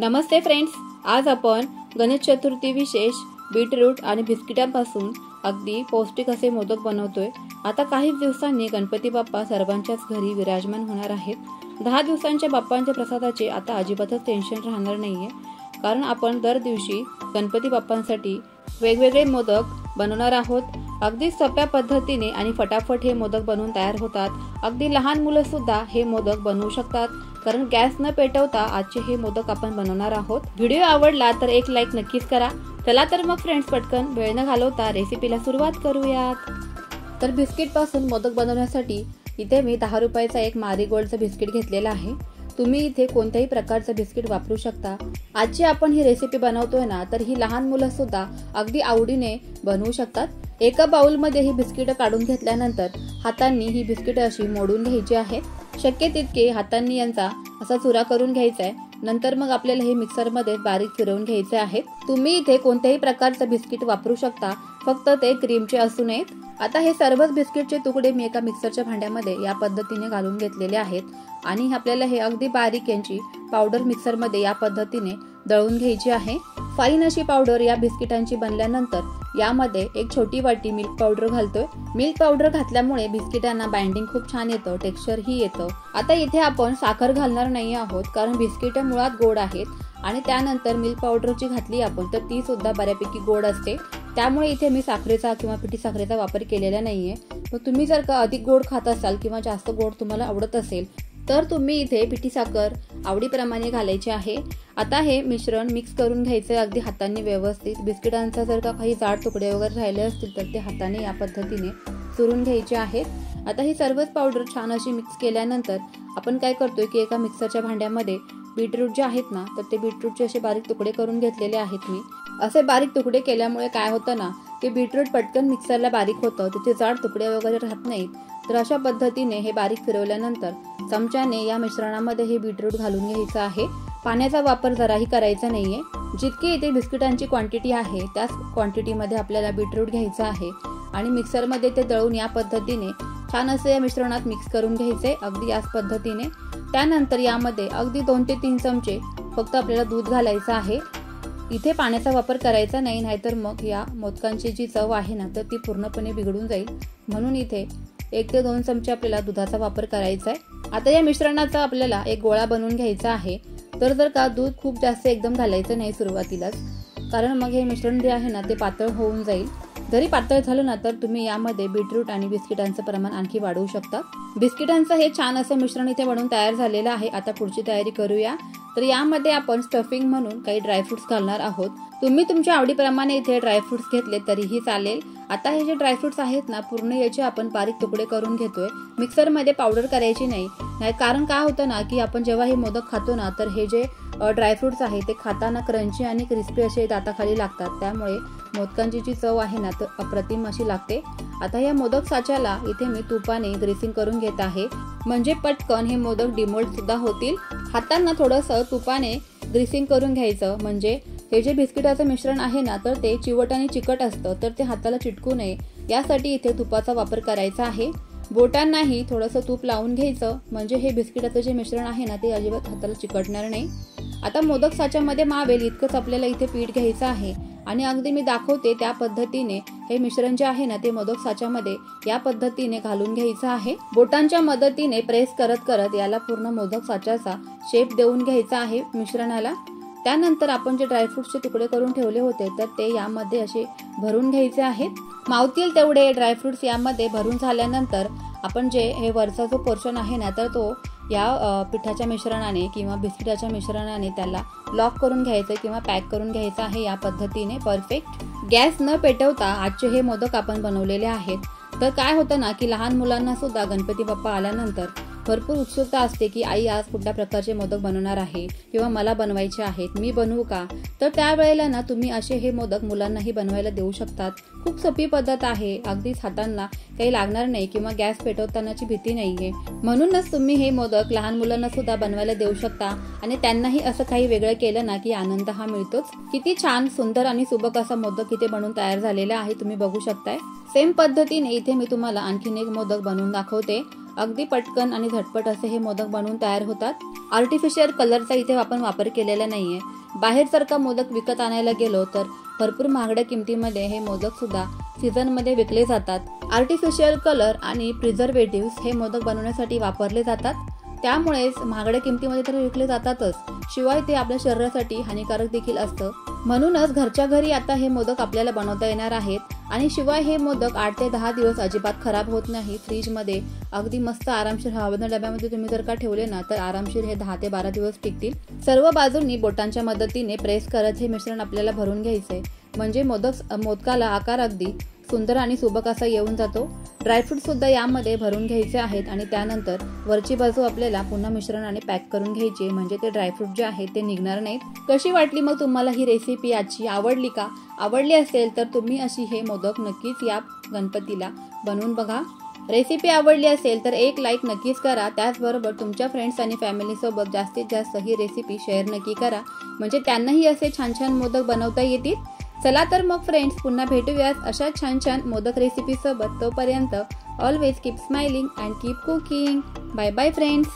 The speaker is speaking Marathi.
नमस्ते फ्रेंड्स, आज आपण गणेश चतुर्थी विशेष बीटरूट आणि बिस्किटांपासून अगदी पौष्टिक असे मोदक बनवतोय। आता काही दिवसांनी गणपती बाप्पा सर्वांच्याच घरी विराजमान होणार आहेत। 10 दिवसांच्या बाप्पांच्या प्रसादाचे आता अजिबातच टेन्शन राहणार नाहीये, कारण आपण दर दिवशी गणपती बाप्पांसाठी वेगवेगळे मोदक बनवणार आहोत। अगदी सोप्या पद्धतीने आणि फटाफट हे मोदक बनवून तयार होतात। अगदी लहान मुलं सुद्धा हे मोदक बनवू शकतात, कारण गॅस न पेटवता आजचे हे मोदक आपण बनवणार आहोत। व्हिडिओ आवडला तर एक लाईक नक्कीच करा। चला तर मग फ्रेंड्स, पटकन वेळ न घालवता रेसिपीला सुरुवात करूयात। तर बिस्किट पासून मोदक बनवण्यासाठी इथे मी 10 रुपयाचा एक मारीगोल्डचं बिस्किट घेतलेला आहे। तुम्ही इथे कोणत्याही प्रकारचं बिस्किट वापरू शकता। आजची आपण ही रेसिपी बनवतोय ना, तर ही लहान मुलं सुद्धा अगदी आवडीने बनवू शकतात। एका बाउल मध्ये ही बिस्किट काढून घेतल्यानंतर हातांनी ही बिस्किट अशी मोडून घ्यायची आहेत। शक्य तितके हातांनी यांचा असा चुरा करून घ्यायचा आहे। नंतर मग आपल्याला हे मिक्सर मध्ये बारीक फिरवून घ्यायचे आहेत। तुम्ही इथे कोणत्याही प्रकारचं बिस्किट वापरू शकता, फक्त ते क्रीमचे असू नयेत। आता हे सर्वच बिस्किटचे तुकडे मी एका मिक्सरच्या भांड्यामध्ये या पद्धतीने घालून घेतलेले आहेत आणि आपल्याला हे अगदी बारीक यांची पावडर मिक्सर मध्ये या पद्धतीने दळून घ्यायची आहे। फाईन अशी पावडर या बिस्किटांची बनल्यानंतर यामध्ये एक छोटी वाटी मिल्क पावडर घालतोय। मिल्क पावडर घातल्यामुळे बिस्किटांना बाइंडिंग खूप छान येतं, टेक्स्चर ही येतं। आता इथे आपण साखर घालणार नाही आहोत, कारण बिस्किट मुळात गोड आहेत आणि त्यानंतर मिल्क पावडर जी घातली आपण तर ती सुद्धा बऱ्यापैकी गोड असते। त्यामुळे इथे मी साखरेचा किंवा पिठी साखरेचा वापर केलेला नाहीये। पण तुम्ही जर का अधिक गोड खात असाल किंवा जास्त गोड तुम्हाला आवडत असेल तर तुम्ही इथे पिठी साखर आवडीप्रमाणे घालायची आहे। आता हे मिश्रण मिक्स करून घ्यायचे अगदी हातांनी व्यवस्थित। बिस्किटांचा जर का काही जाड तुकडे वगैरे राहिले असतील तर ते हाताने या पद्धतीने चुरून घ्यायचे आहेत। आता ही सर्वच पावडर छान अशी मिक्स केल्यानंतर आपण काय करतोय की एका मिक्सरच्या भांड्यामध्ये बीटरूट जे आहेत ना, तर ते बीटरूटचे असे बारीक तुकडे करून घेतलेले आहेत मी। असे बारीक तुकडे केल्यामुळे काय होतं ना, की बीटरूट पटकन मिक्सरला बारीक होतं, तिथे जाड तुकडे वगैरे राहत नाहीत। तर अशा पद्धतीने हे बारीक फिरवल्यानंतर चमच्याने या मिश्रणामध्ये हे बीटरूट घालून घ्यायचं आहे। पाण्याचा वापर जराही करायचा नाहीये। जितकी इथे बिस्किटांची क्वांटिटी आहे त्याच क्वांटिटीमध्ये आपल्याला बीटरूट घ्यायचं आहे आणि मिक्सरमध्ये ते दळून या पद्धतीने छान असे या मिश्रणात मिक्स करून घ्यायचे अगदी याच पद्धतीने। त्यानंतर यामध्ये अगदी 2 ते 3 चमचे फक्त आपल्याला दूध घालायचं आहे। इथे पाण्याचा वापर करायचा नाही, नाहीतर मग या मोदकांची जी चव आहे ना तर ती पूर्णपणे बिघडून जाईल। म्हणून इथे 1 ते 2 चमचे आपल्याला दुधाचा वापर करायचा आहे। आता या मिश्रणाचा आपल्याला एक गोळा बनवून घ्यायचा आहे। तर जर का दूध खूप जास्त एकदम घालायचं नाही सुरुवातीलाच, कारण मग हे मिश्रण जे आहे ना ते पातळ होऊन जाईल। जरी पातळ झालं ना तर तुम्ही यामध्ये बीटरूट आणि बिस्किटांचं प्रमाण आणखी वाढवू शकता। बिस्किटांचं हे छान असं मिश्रण इथे बनवून तयार झालेलं आहे। आता पुढची तयारी करूया। तर यामध्ये आपण स्टफिंग म्हणून काही ड्रायफ्रुट्स घालणार आहोत। तुम्ही तुमच्या आवडीप्रमाणे इथे ड्रायफ्रुट्स घेतले तरीही चालेल। आता हे जे ड्रायफ्रुट्स आहेत ना, पूर्ण याचे आपण बारीक तुकडे करून घेतोय। मिक्सर मध्ये पावडर करायची नाही, कारण काय होतं ना की आपण जेव्हा हे मोदक खातो ना तर हे जे ड्रायफ्रुट्स आहे ते खाताना क्रंची आणि क्रिस्पी असे दाताखाली लागतात। त्यामुळे मोदकांची जी चव आहे ना तर अप्रतिम अशी लागते। आता या मोदक साच्याला इथे मी तुपाने ग्रीसिंग करून घेत आहे, म्हणजे पटकन हे मोदक डिमोल्ड सुद्धा होतील। हातांना थोडंसं तुपाने ग्रीसिंग करून घ्यायचं, म्हणजे हे जे बिस्किटाचं मिश्रण आहे ना तर ते चिवट आणि चिकट असतं, तर ते हाताला चिटकू नये यासाठी इथे तुपाचा वापर करायचा आहे। बोटांनाही थोडंसं तूप लावून घ्यायचं, म्हणजे हे बिस्किटाचं जे मिश्रण आहे ना ते अजिबात हाताला चिकटणार नाही। आता मोदक साच्यामध्ये मावेल इतकंच आपल्याला इथे पीठ घ्यायचं आहे आणि अगदी मी दाखवते त्या पद्धतीने हे मिश्रण जे आहे ना ते मोदक साच्यामध्ये या पद्धतीने घालून घ्यायचं आहे। बोटांच्या मदतीने प्रेस करत करत याला पूर्ण मोदक साच्याचा शेप देऊन घ्यायचा आहे मिश्रणाला। त्यानंतर आपण जे ड्रायफ्रुट्सचे तुकडे करून ठेवले होते तर ते यामध्ये असे भरून घ्यायचे आहेत। मावतील तेवढे ड्रायफ्रुट्स यामध्ये भरून झाल्यानंतर आपण जे हे वरचा जो पोर्शन आहे ना तर तो या पिठाच्या मिश्रणाने किंवा बिस्किटाच्या मिश्रणाने त्याला लॉक करून घ्यायचं किंवा पॅक करून घ्यायचं आहे या पद्धतीने परफेक्ट। गॅस न पेटवता आजचे हे मोदक आपण बनवलेले आहेत। तर काय होतं ना की लहान मुलांना सुद्धा गणपती बाप्पा आल्यानंतर भरपूर उत्सुकता असते की आई आज कुठल्या प्रकारचे मोदक बनवणार आहे किंवा मला बनवायचे आहेत, मी बनवू का? तर त्यावेळेला ना तुम्ही असे हे मोदक मुलांनाही बनवायला देऊ शकतात। खूप सोपी पद्धत आहे, अगदीच हातांना काही लागणार नाही किंवा गॅस पेटवतानाची भीती नाहीये। म्हणूनच तुम्ही हे मोदक लहान मुलांना सुद्धा बनवायला देऊ शकता आणि त्यांनाही असं काही वेगळं केलं ना की आनंद हा मिळतोच। किती छान सुंदर आणि सुबक असा मोदक इथे बनवून तयार झालेला आहे, तुम्ही बघू शकताय। सेम पद्धतीने इथे मी तुम्हाला आणखीन एक मोदक बनवून दाखवते। अगदी पटकन आणि झटपट असे हे मोदक बनवून तयार होतात. आर्टिफिशियल कलरचा इथे आपण वापर केलेला नाहीये. बाहेर जर का मोदक विकत आणायला गेलो तर भरपूर महागड्या किमतीमध्ये हे मोदक सुद्धा सीझनमध्ये विकले जातात. आर्टिफिशियल कलर आणि प्रिझर्वेटिव्ह हे मोदक बनवण्यासाठी वापरले जातात. त्यामुळेच महागड्या किमतीमध्ये तर विकले जातातच, शिवाय ते आपल्या शरीरासाठी हानिकारक देखील असतं. म्हणूनच घरच्या घरी आता हे मोदक आपल्याला बनवता येणार आहेत. आणि शिवाय हे मोदक 8 ते 10 दिवस अजिबात खराब होत नाही. फ्रीजमध्ये अगदी मस्त आरामशीर हवाबंद डब्यामध्ये तुम्ही जर का ठेवले ना तर आरामशीर हे 10 ते 12 दिवस टिकतील. सर्व बाजूंनी बोटांच्या मदतीने प्रेस करत हे मिश्रण आपल्याला भरून घ्यायचंय, म्हणजे मोदकाला आकार अगदी सुंदर आणि सुबक असा येऊन जातो. ड्रायफ्रूट सुद्धा यामध्ये भरून घ्यायचे आहेत आणि त्यानंतर वरची बाजू आपल्याला पुन्हा मिश्रणाने पॅक करून घ्यायची, म्हणजे ते ड्रायफ्रूट जे आहेत ते निघणार नाहीत. कशी वाटली मग तुम्हाला ही रेसिपी आजची? आवडली का? आवडली असेल तर तुम्ही अशी हे मोदक नक्कीच या गणपतीला बनवून बघा. रेसिपी आवडली असेल तर एक लाईक नक्कीच करा. त्याचबरोबर तुमच्या फ्रेंड्स आणि फॅमिली सोबत जास्तीत जास्त ही रेसिपी शेअर नक्की करा, म्हणजे त्यांनाही असे छान छान मोदक बनवता येतील. चला तर मग फ्रेंड्स, पुन्हा भेटूयात अशा छान छान मोदक रेसिपी सोबत. तोपर्यंत always keep smiling and keep cooking. Bye bye friends.